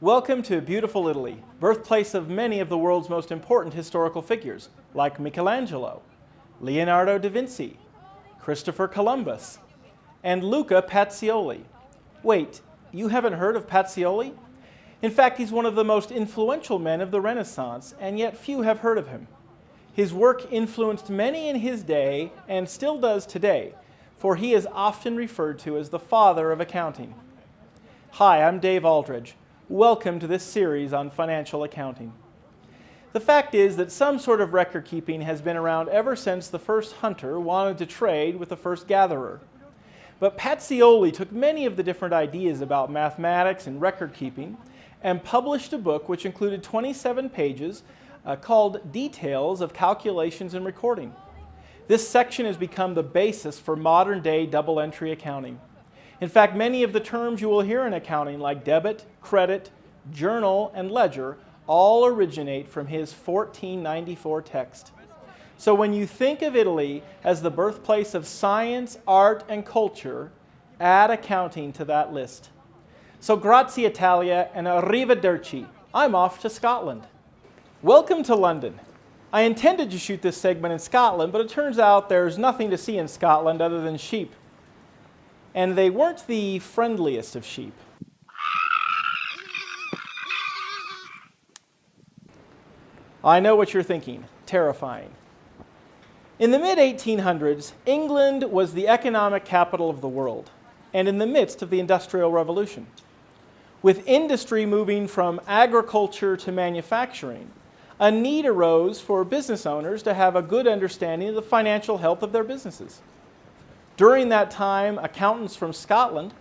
Welcome to beautiful Italy, birthplace of many of the world's most important historical figures, like Michelangelo, Leonardo da Vinci, Christopher Columbus, and Luca Pacioli. Wait, you haven't heard of Pacioli? In fact, he's one of the most influential men of the Renaissance, and yet few have heard of him. His work influenced many in his day, and still does today, for he is often referred to as the father of accounting. Hi, I'm Dave Aldridge. Welcome to this series on financial accounting. The fact is that some sort of record keeping has been around ever since the first hunter wanted to trade with the first gatherer. But Pacioli took many of the different ideas about mathematics and record keeping and published a book which included 27 pages called Details of Calculations and Recording. This section has become the basis for modern-day double-entry accounting. In fact, many of the terms you will hear in accounting, like debit, credit, journal, and ledger, all originate from his 1494 text. So when you think of Italy as the birthplace of science, art, and culture, add accounting to that list. So grazie Italia and arrivederci. I'm off to Scotland. Welcome to London. I intended to shoot this segment in Scotland, but it turns out there's nothing to see in Scotland other than sheep. And they weren't the friendliest of sheep. I know what you're thinking. Terrifying. In the mid-1800s, England was the economic capital of the world, and in the midst of the Industrial Revolution. With industry moving from agriculture to manufacturing, a need arose for business owners to have a good understanding of the financial health of their businesses. During that time, accountants from Scotland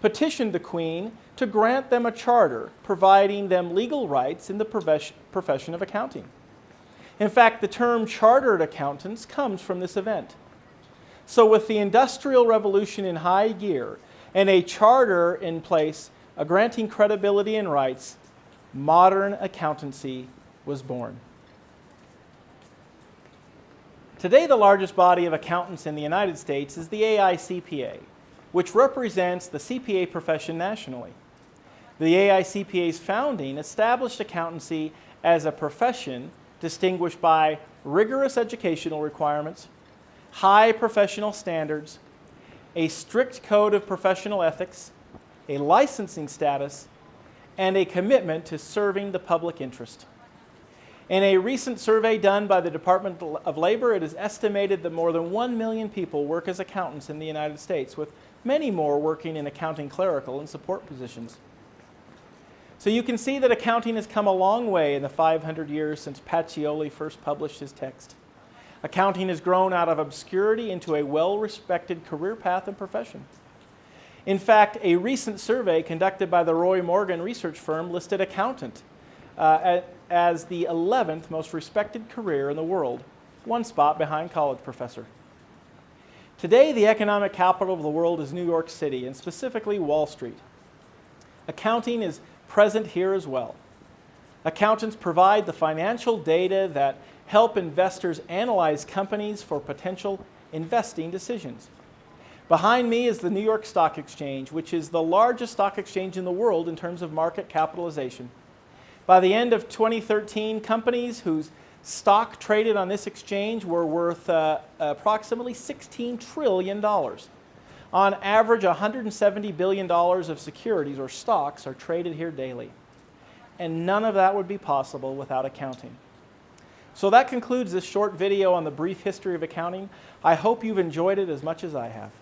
petitioned the Queen to grant them a charter, providing them legal rights in the profession of accounting. In fact, the term chartered accountants comes from this event. So with the Industrial Revolution in high gear and a charter in place granting credibility and rights, modern accountancy was born. Today, the largest body of accountants in the United States is the AICPA, which represents the CPA profession nationally. The AICPA's founding established accountancy as a profession distinguished by rigorous educational requirements, high professional standards, a strict code of professional ethics, a licensing status, and a commitment to serving the public interest. In a recent survey done by the Department of Labor, it is estimated that more than 1 million people work as accountants in the United States, with many more working in accounting clerical and support positions. So you can see that accounting has come a long way in the 500 years since Pacioli first published his text. Accounting has grown out of obscurity into a well-respected career path and profession. In fact, a recent survey conducted by the Roy Morgan research firm listed accountant as the 11th most respected career in the world, one spot behind college professor. Today, the economic capital of the world is New York City, and specifically Wall Street. Accounting is present here as well. Accountants provide the financial data that help investors analyze companies for potential investing decisions. Behind me is the New York Stock Exchange, which is the largest stock exchange in the world in terms of market capitalization. By the end of 2013, companies whose stock traded on this exchange were worth approximately $16 trillion. On average, $170 billion of securities or stocks are traded here daily. And none of that would be possible without accounting. So that concludes this short video on the brief history of accounting. I hope you've enjoyed it as much as I have.